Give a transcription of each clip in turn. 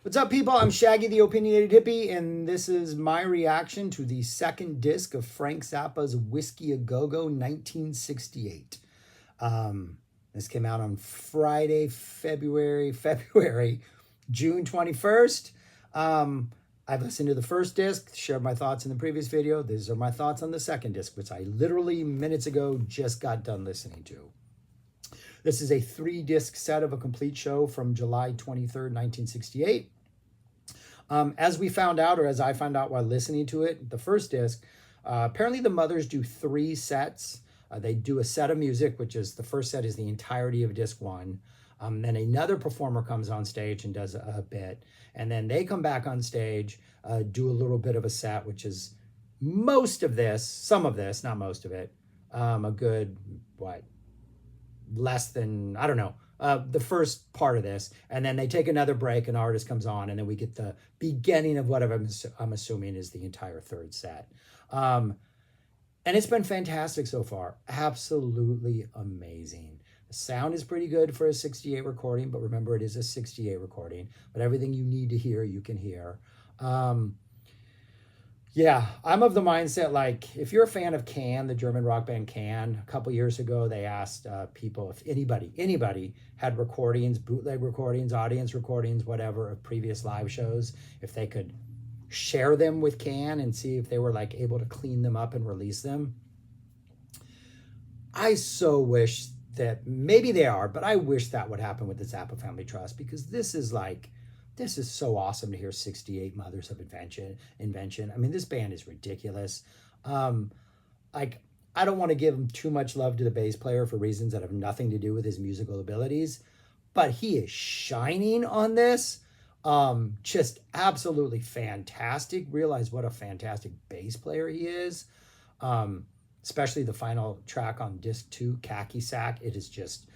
What's up, people? I'm Shaggy the Opinionated Hippie, and this is my reaction to the second disc of Frank Zappa's Whiskey A Go Go 1968. This came out on Friday, June 21st. I've listened to the first disc, shared my thoughts in the previous video. These are my thoughts on the second disc, which I literally minutes ago just got done listening to. This is a 3-disc set of a complete show from July 23rd, 1968. As we found out, or as I found out while listening to it, the first disc, apparently the Mothers do 3 sets. They do a set of music, which is the first set is the entirety of disc 1. Then another performer comes on stage and does a bit. And then they come back on stage, do a little bit of a set, which is most of this, some of this, not most of it, a good, less than, I don't know, the first part of this. And then they take another break, an artist comes on, and then we get the beginning of what I'm assuming is the entire third set. And it's been fantastic so far. Absolutely amazing. The sound is pretty good for a 68 recording, but remember, it is a 68 recording. But everything you need to hear, you can hear. Yeah, I'm of the mindset, like, if you're a fan of Can, the German rock band Can, a couple years ago, they asked people if anybody had recordings, bootleg recordings, audience recordings, whatever, of previous live shows, if they could share them with Can and see if they were like able to clean them up and release them. I so wish that, maybe they are, but I wish that would happen with the Zappa Family Trust, because this is so awesome to hear 68 Mothers of Invention. I mean, this band is ridiculous. Like, I don't want to give him too much love to the bass player for reasons that have nothing to do with his musical abilities, but he is shining on this. Just absolutely fantastic. Realize what a fantastic bass player he is. Especially the final track on disc 2, Khaki Sack. It is just,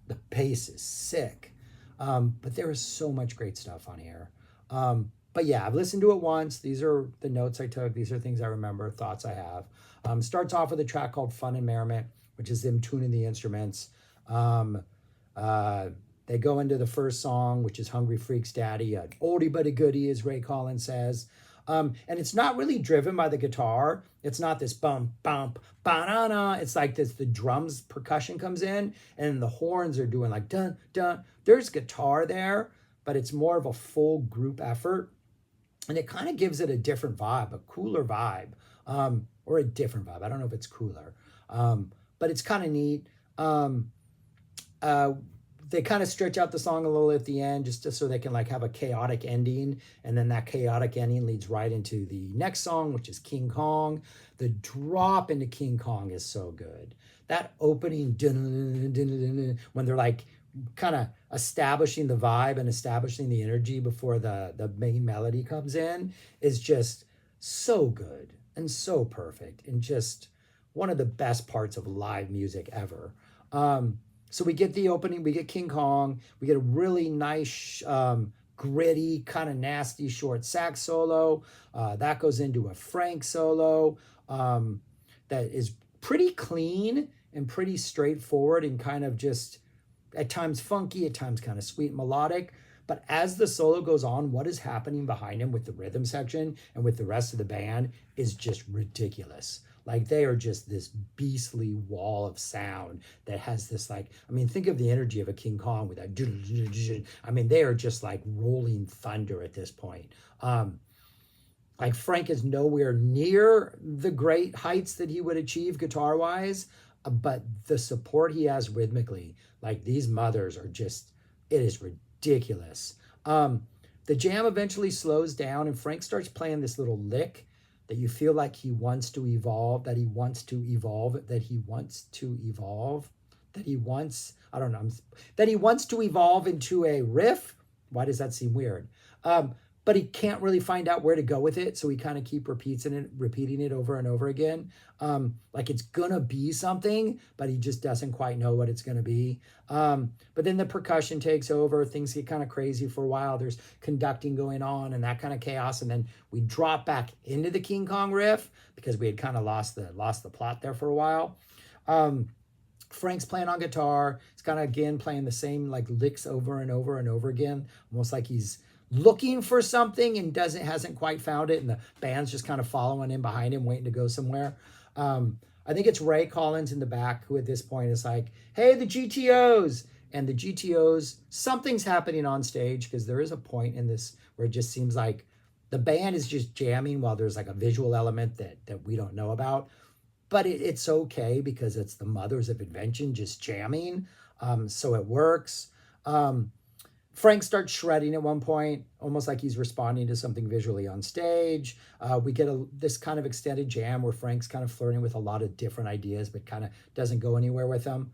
the bass is sick. But there is so much great stuff on here. But yeah, I've listened to it once. These are the notes I took. These are things I remember, thoughts I have. Starts off with a track called Fun and Merriment, which is them tuning the instruments. They go into the first song, which is Hungry Freak's Daddy, an oldie but a goodie, as Ray Collins says. And it's not really driven by the guitar. It's not this bump, bump, ba-na-na. It's like this, the drums percussion comes in and the horns are doing like dun, dun. There's guitar there, but it's more of a full group effort. And it kind of gives it a different vibe, a cooler vibe, or a different vibe. I don't know if it's cooler, but it's kind of neat. They kind of stretch out the song a little at the end just so they can like have a chaotic ending. And then that chaotic ending leads right into the next song, which is King Kong. The drop into King Kong is so good. That opening, when they're like kind of establishing the vibe and establishing the energy before the main melody comes in, is just so good and so perfect and just one of the best parts of live music ever. So we get the opening, we get King Kong, we get a really nice, gritty, kind of nasty short sax solo. That goes into a Frank solo that is pretty clean and pretty straightforward and kind of just at times funky, at times kind of sweet and melodic. But as the solo goes on, what is happening behind him with the rhythm section and with the rest of the band is just ridiculous. Like, they are just this beastly wall of sound that has this, like, I mean, think of the energy of a King Kong with that. I mean, they are just like rolling thunder at this point. Like, Frank is nowhere near the great heights that he would achieve guitar-wise, but the support he has rhythmically, like, these Mothers are just, it is ridiculous. The jam eventually slows down and Frank starts playing this little lick that you feel like he wants to evolve, that he wants to evolve, that he wants to evolve, that he wants, I don't know, that he wants to evolve into a riff. Why does that seem weird? But he can't really find out where to go with it, so he kind of keep repeating it over and over again. Like, it's gonna be something, but he just doesn't quite know what it's gonna be. But then the percussion takes over, things get kind of crazy for a while. There's conducting going on and that kind of chaos, and then we drop back into the King Kong riff because we had kind of lost the plot there for a while. Frank's playing on guitar. He's kind of again playing the same like licks over and over and over again, almost like he's looking for something and hasn't quite found it, and the band's just kind of following in behind him, waiting to go somewhere. I think it's Ray Collins in the back who at this point is like, "Hey, the GTOs!" And the GTOs, something's happening on stage, because there is a point in this where it just seems like the band is just jamming while there's like a visual element that we don't know about. But it's okay because it's the mothers of invention just jamming. So it works. Frank starts shredding at one point, almost like he's responding to something visually on stage. We get this kind of extended jam where Frank's kind of flirting with a lot of different ideas, but kind of doesn't go anywhere with them.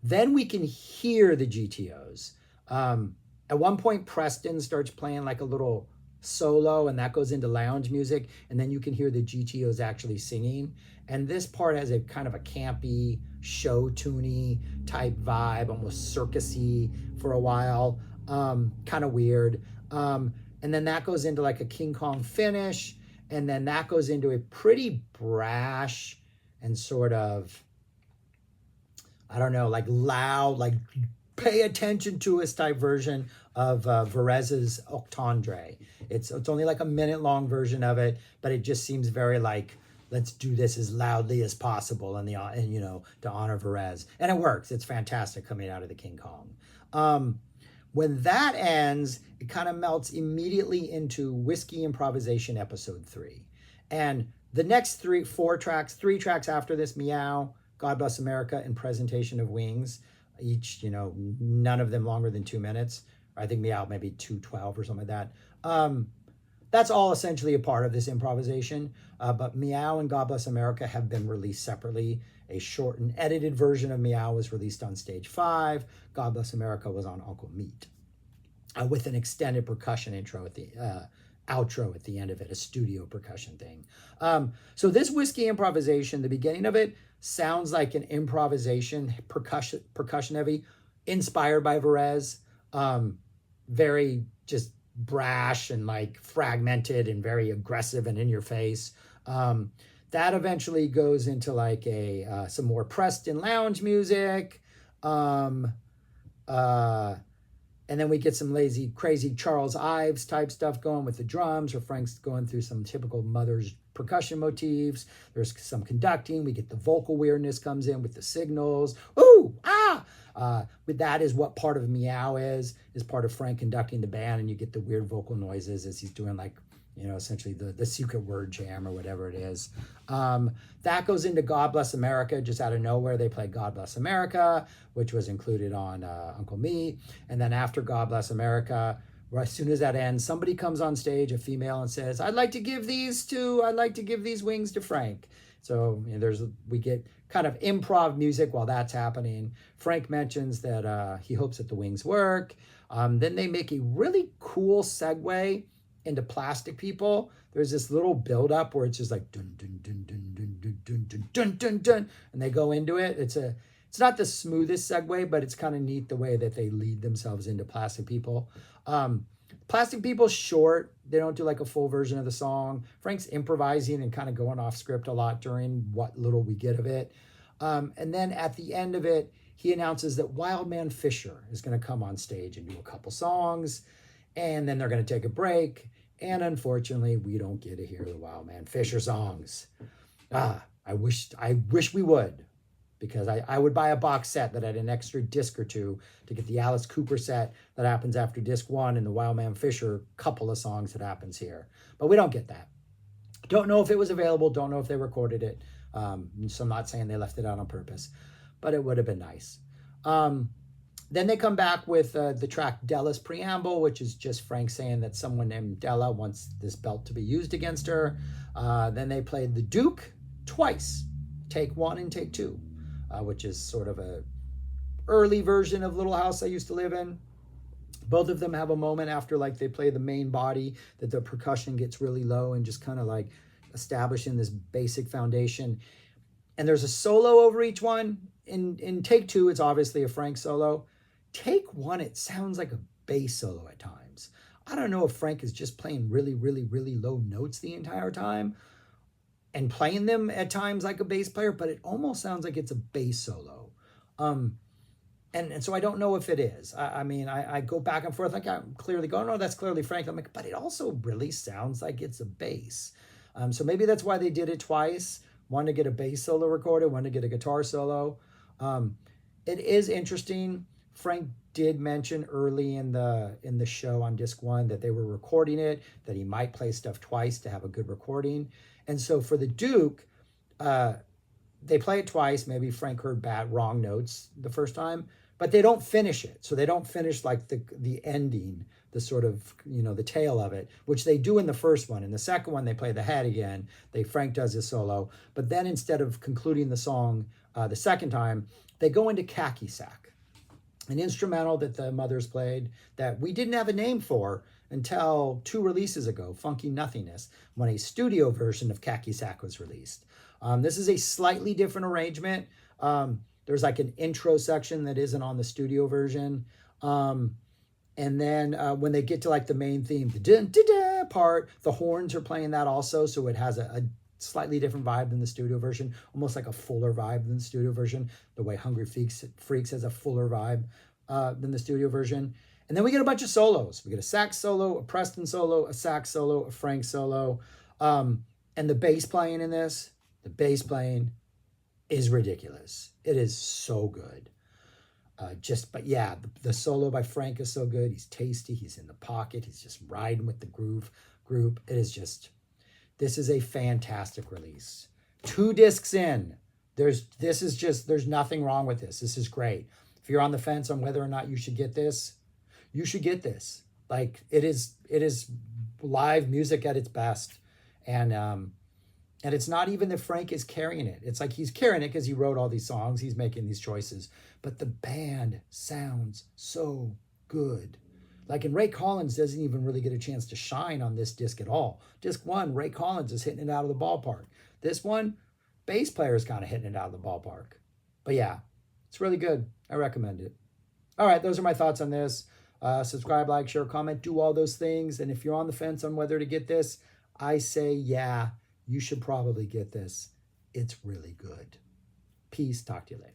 Then we can hear the GTOs. At one point, Preston starts playing like a little solo, and that goes into lounge music, and then you can hear the GTOs actually singing. And this part has a kind of a campy, show-tuney type vibe, almost circusy for a while. Kind of weird. And then that goes into like a King Kong finish, and then that goes into a pretty brash and sort of, I don't know, like loud, like pay attention to us type version of Varèse's Octandre. It's only like a minute long version of it, but it just seems very like, let's do this as loudly as possible, and to honor Varèse. And it works. It's fantastic coming out of the King Kong. When that ends, it kind of melts immediately into Whiskey Improvisation Episode 3. And the next three tracks after this, Meow, God Bless America, and Presentation of Wings, each, none of them longer than 2 minutes. I think Meow maybe 2:12 or something like that. That's all essentially a part of this improvisation. But Meow and God Bless America have been released separately. A short and edited version of Meow was released on stage 5. God Bless America was on Uncle Meat, with an extended percussion intro at the outro at the end of it, a studio percussion thing. So this Whiskey improvisation, the beginning of it sounds like an improvisation, percussion heavy, inspired by Varèse. Very just brash and like fragmented and very aggressive and in your face. That eventually goes into like some more Preston lounge music. And then we get some lazy, crazy Charles Ives type stuff going with the drums, or Frank's going through some typical Mother's percussion motifs. There's some conducting. We get the vocal weirdness comes in with the signals. Ooh, ah! With that is what part of Meow is part of Frank conducting the band, and you get the weird vocal noises as he's doing like, essentially the secret word jam or whatever it is. That goes into God Bless America. Just out of nowhere, they play God Bless America, which was included on Uncle Meat. And then after God Bless America, as soon as that ends, somebody comes on stage, a female, and says, I'd like to give these wings to Frank. So we get kind of improv music while that's happening. Frank mentions that he hopes that the wings work. Then they make a really cool segue into Plastic People. There's this little build-up where it's just like dun dun dun dun dun dun dun dun dun dun dun, and they go into it. It's not the smoothest segue, but it's kind of neat the way that they lead themselves into Plastic People. Plastic People's short. They don't do like a full version of the song. Frank's improvising and kind of going off script a lot during what little we get of it. And then at the end of it, he announces that Wildman Fisher is going to come on stage and do a couple songs, and then they're going to take a break. And unfortunately, we don't get to hear the Wildman Fisher songs. I wish we would, because I would buy a box set that had an extra disc or two to get the Alice Cooper set that happens after disc 1 and the Wildman Fisher couple of songs that happens here. But we don't get that. Don't know if it was available. Don't know if they recorded it. So I'm not saying they left it out on purpose, but it would have been nice. Then they come back with the track Della's Preamble, which is just Frank saying that someone named Della wants this belt to be used against her. Then they played The Duke twice, take 1 and take 2, which is sort of a early version of Little House I Used to Live In. Both of them have a moment after like they play the main body that the percussion gets really low and just kind of like establishing this basic foundation. And there's a solo over each one. In take 2, it's obviously a Frank solo. Take 1, it sounds like a bass solo at times. I don't know if Frank is just playing really, really, really low notes the entire time and playing them at times like a bass player, but it almost sounds like it's a bass solo. And And so I don't know if it is. I mean, I go back and forth. Like I'm clearly going, no, that's clearly Frank. I'm like, but it also really sounds like it's a bass. So maybe that's why they did it twice. One to get a bass solo recorded, one to get a guitar solo. Um, it is interesting. Frank did mention early in the show on disc one that they were recording it, that he might play stuff twice to have a good recording. And so for the Duke, they play it twice. Maybe Frank heard wrong notes the first time, but they don't finish it. So they don't finish like the ending, the sort of, the tail of it, which they do in the first one. In the second one, they play the head again. Frank does his solo, but then instead of concluding the song the second time, they go into Khaki Sack, an instrumental that the Mothers played that we didn't have a name for until 2 releases ago, Funky Nothingness, when a studio version of Khaki Sack was released. This is a slightly different arrangement. There's like an intro section that isn't on the studio version. And then when they get to like the main theme, the dun-da-da part, the horns are playing that also. So it has a slightly different vibe than the studio version, almost like a fuller vibe than the studio version, the way Hungry Freaks has a fuller vibe than the studio version. And then we get a bunch of solos. We get a sax solo, a Preston solo, a sax solo, a Frank solo. And the bass playing in this, the bass playing is ridiculous. It is so good. But yeah, the solo by Frank is so good. He's tasty. He's in the pocket. He's just riding with the group. It is just, this is a fantastic release. 2 discs in. There's nothing wrong with this. This is great. If you're on the fence on whether or not you should get this, you should get this. Like it is live music at its best. And it's not even that Frank is carrying it. It's like he's carrying it because he wrote all these songs. He's making these choices. But the band sounds so good. Like, and Ray Collins doesn't even really get a chance to shine on this disc at all. Disc 1, Ray Collins is hitting it out of the ballpark. This one, bass player is kind of hitting it out of the ballpark. But yeah, it's really good. I recommend it. All right, those are my thoughts on this. Subscribe, like, share, comment, do all those things. And if you're on the fence on whether to get this, I say, yeah, you should probably get this. It's really good. Peace. Talk to you later.